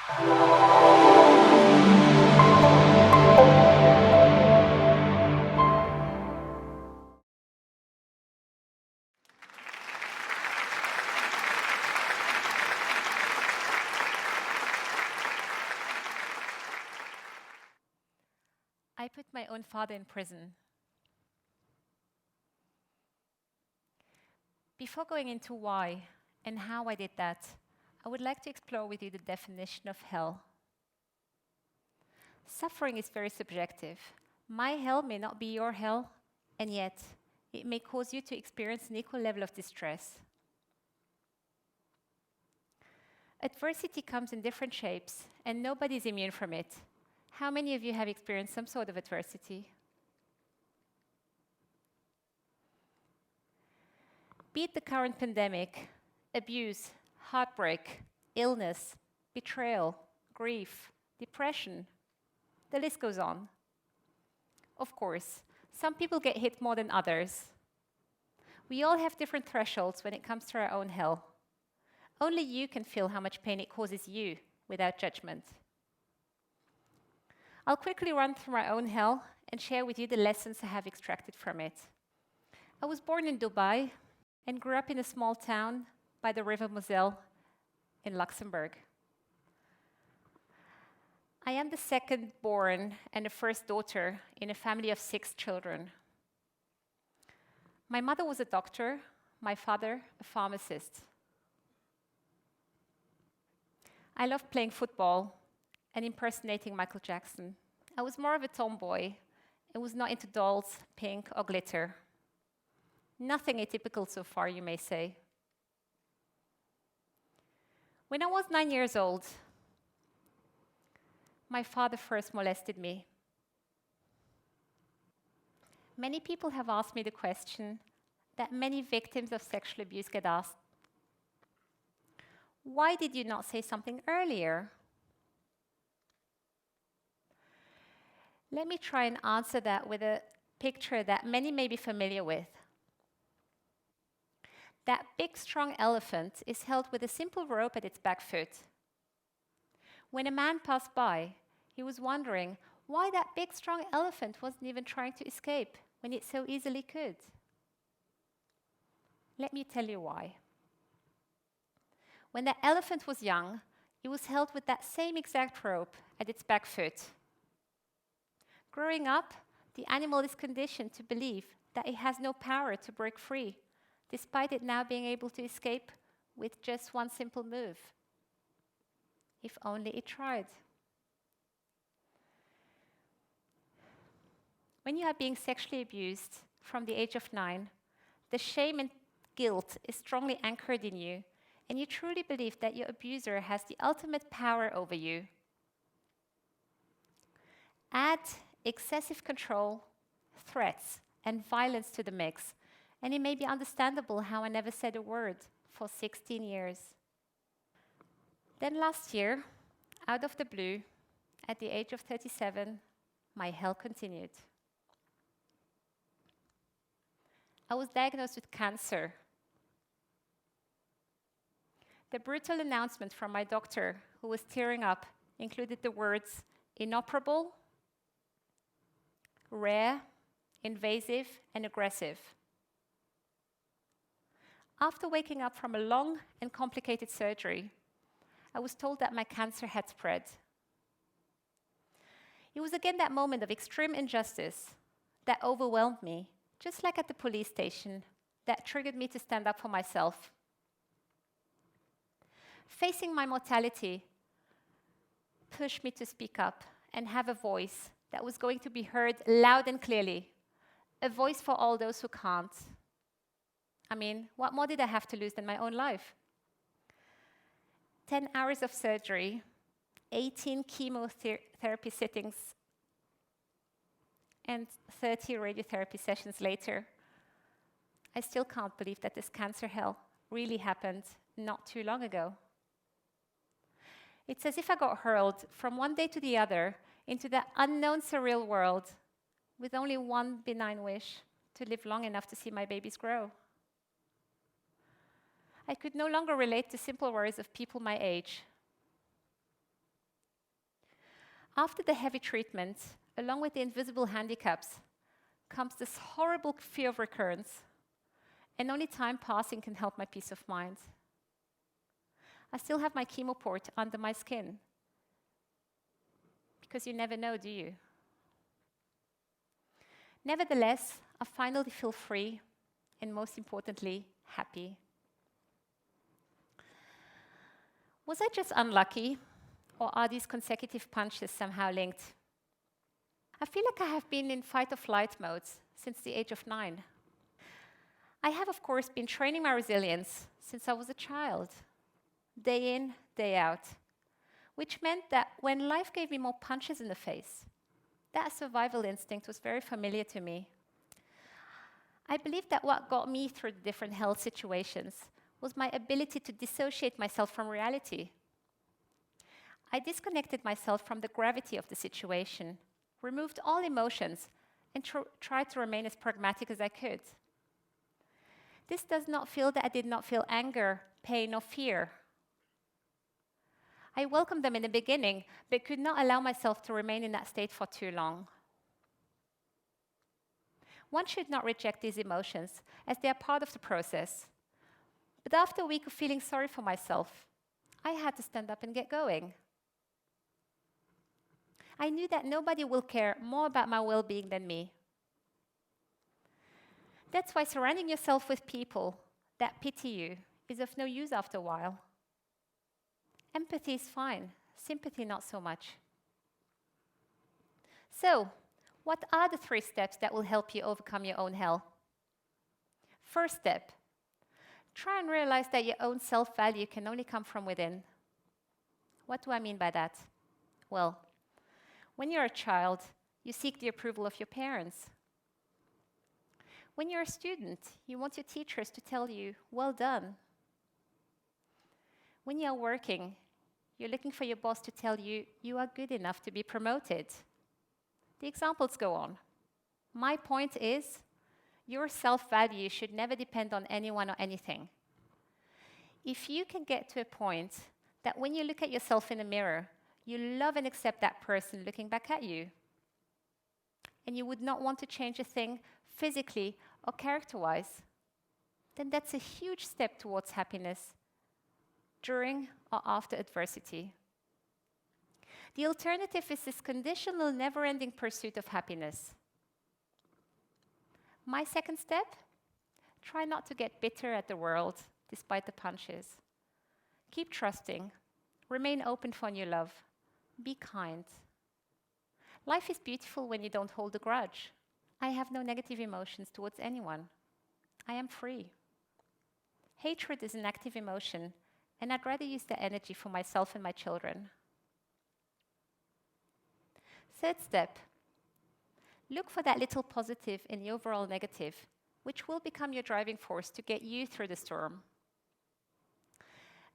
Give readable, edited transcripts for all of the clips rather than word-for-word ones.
I put my own father in prison. Before going into why and how I did that, I would like to explore with you the definition of hell. Suffering is very subjective. My hell may not be your hell, and yet it may cause you to experience an equal level of distress. Adversity comes in different shapes, and nobody is immune from it. How many of you have experienced some sort of adversity? Be it the current pandemic, abuse, heartbreak, illness, betrayal, grief, depression, the list goes on. Of course, some people get hit more than others. We all have different thresholds when it comes to our own hell. Only you can feel how much pain it causes you without judgment. I'll quickly run through my own hell and share with you the lessons I have extracted from it. I was born in Dubai and grew up in a small town by the River Moselle in Luxembourg. I am the second born and the first daughter in a family of 6 children. My mother was a doctor, my father a pharmacist. I loved playing football and impersonating Michael Jackson. I was more of a tomboy and was not into dolls, pink, or glitter. Nothing atypical so far, you may say. When I was 9 years old, my father first molested me. Many people have asked me the question that many victims of sexual abuse get asked. Why did you not say something earlier? Let me try and answer that with a picture that many may be familiar with. That big, strong elephant is held with a simple rope at its back foot. When a man passed by, he was wondering why that big, strong elephant wasn't even trying to escape when it so easily could. Let me tell you why. When the elephant was young, it was held with that same exact rope at its back foot. Growing up, the animal is conditioned to believe that it has no power to break free, despite it now being able to escape with just one simple move. If only it tried. When you are being sexually abused from the age of 9, the shame and guilt is strongly anchored in you, and you truly believe that your abuser has the ultimate power over you. Add excessive control, threats, and violence to the mix, and it may be understandable how I never said a word for 16 years. Then last year, out of the blue, at the age of 37, my hell continued. I was diagnosed with cancer. The brutal announcement from my doctor, who was tearing up, included the words inoperable, rare, invasive, and aggressive. After waking up from a long and complicated surgery, I was told that my cancer had spread. It was again that moment of extreme injustice that overwhelmed me, just like at the police station, that triggered me to stand up for myself. Facing my mortality pushed me to speak up and have a voice that was going to be heard loud and clearly, a voice for all those who can't. I mean, what more did I have to lose than my own life? 10 hours of surgery, 18 chemotherapy sittings, and 30 radiotherapy sessions later, I still can't believe that this cancer hell really happened not too long ago. It's as if I got hurled from one day to the other into that unknown surreal world with only one benign wish: to live long enough to see my babies grow. I could no longer relate to simple worries of people my age. After the heavy treatment, along with the invisible handicaps, comes this horrible fear of recurrence, and only time passing can help my peace of mind. I still have my chemo port under my skin, because you never know, do you? Nevertheless, I finally feel free, and most importantly, happy. Was I just unlucky, or are these consecutive punches somehow linked? I feel like I have been in fight-or-flight modes since the age of 9. I have, of course, been training my resilience since I was a child, day in, day out, which meant that when life gave me more punches in the face, that survival instinct was very familiar to me. I believe that what got me through the different health situations was my ability to dissociate myself from reality. I disconnected myself from the gravity of the situation, removed all emotions, and tried to remain as pragmatic as I could. This does not feel that I did not feel anger, pain, or fear. I welcomed them in the beginning, but could not allow myself to remain in that state for too long. One should not reject these emotions, as they are part of the process. But after a week of feeling sorry for myself, I had to stand up and get going. I knew that nobody will care more about my well-being than me. That's why surrounding yourself with people that pity you is of no use after a while. Empathy is fine, sympathy not so much. So, what are the 3 steps that will help you overcome your own hell? First step, try and realize that your own self-value can only come from within. What do I mean by that? Well, when you're a child, you seek the approval of your parents. When you're a student, you want your teachers to tell you, well done. When you're working, you're looking for your boss to tell you, you are good enough to be promoted. The examples go on. My point is, your self-value should never depend on anyone or anything. If you can get to a point that when you look at yourself in the mirror, you love and accept that person looking back at you, and you would not want to change a thing physically or character-wise, then that's a huge step towards happiness during or after adversity. The alternative is this conditional, never-ending pursuit of happiness. My second step, try not to get bitter at the world despite the punches. Keep trusting, remain open for new love, be kind. Life is beautiful when you don't hold a grudge. I have no negative emotions towards anyone. I am free. Hatred is an active emotion, and I'd rather use that energy for myself and my children. Third step, look for that little positive in the overall negative, which will become your driving force to get you through the storm.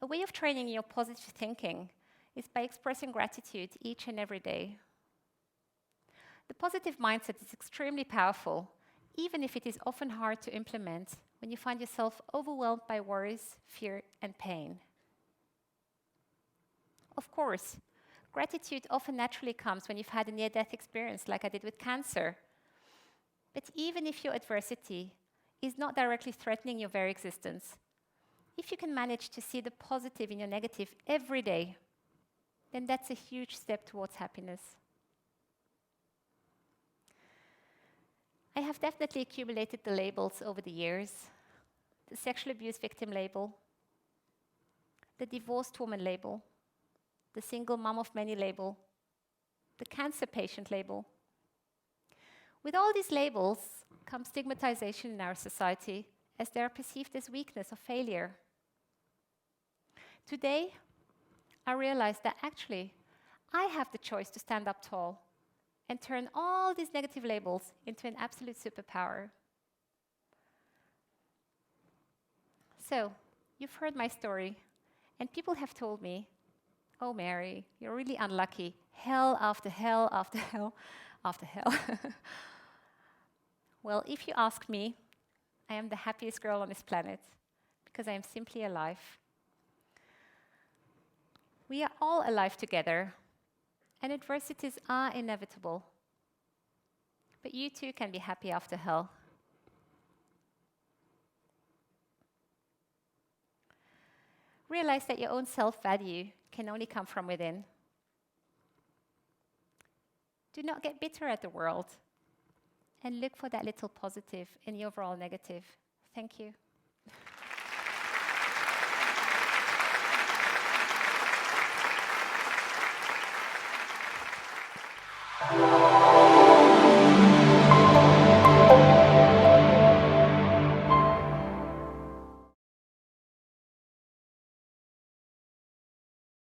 A way of training your positive thinking is by expressing gratitude each and every day. The positive mindset is extremely powerful, even if it is often hard to implement when you find yourself overwhelmed by worries, fear, and pain. Of course, gratitude often naturally comes when you've had a near-death experience like I did with cancer. But even if your adversity is not directly threatening your very existence, if you can manage to see the positive in your negative every day, then that's a huge step towards happiness. I have definitely accumulated the labels over the years. The sexual abuse victim label, the divorced woman label, the single mom of many label, the cancer patient label. With all these labels comes stigmatization in our society, as they are perceived as weakness or failure. Today, I realize that actually, I have the choice to stand up tall and turn all these negative labels into an absolute superpower. So, you've heard my story, and people have told me, oh, Mary, you're really unlucky. Hell after hell after hell after hell. Well, if you ask me, I am the happiest girl on this planet because I am simply alive. We are all alive together, And adversities are inevitable. But you too can be happy after hell. Realize that your own self-value can only come from within. Do not get bitter at the world, and look for that little positive in the overall negative. Thank you.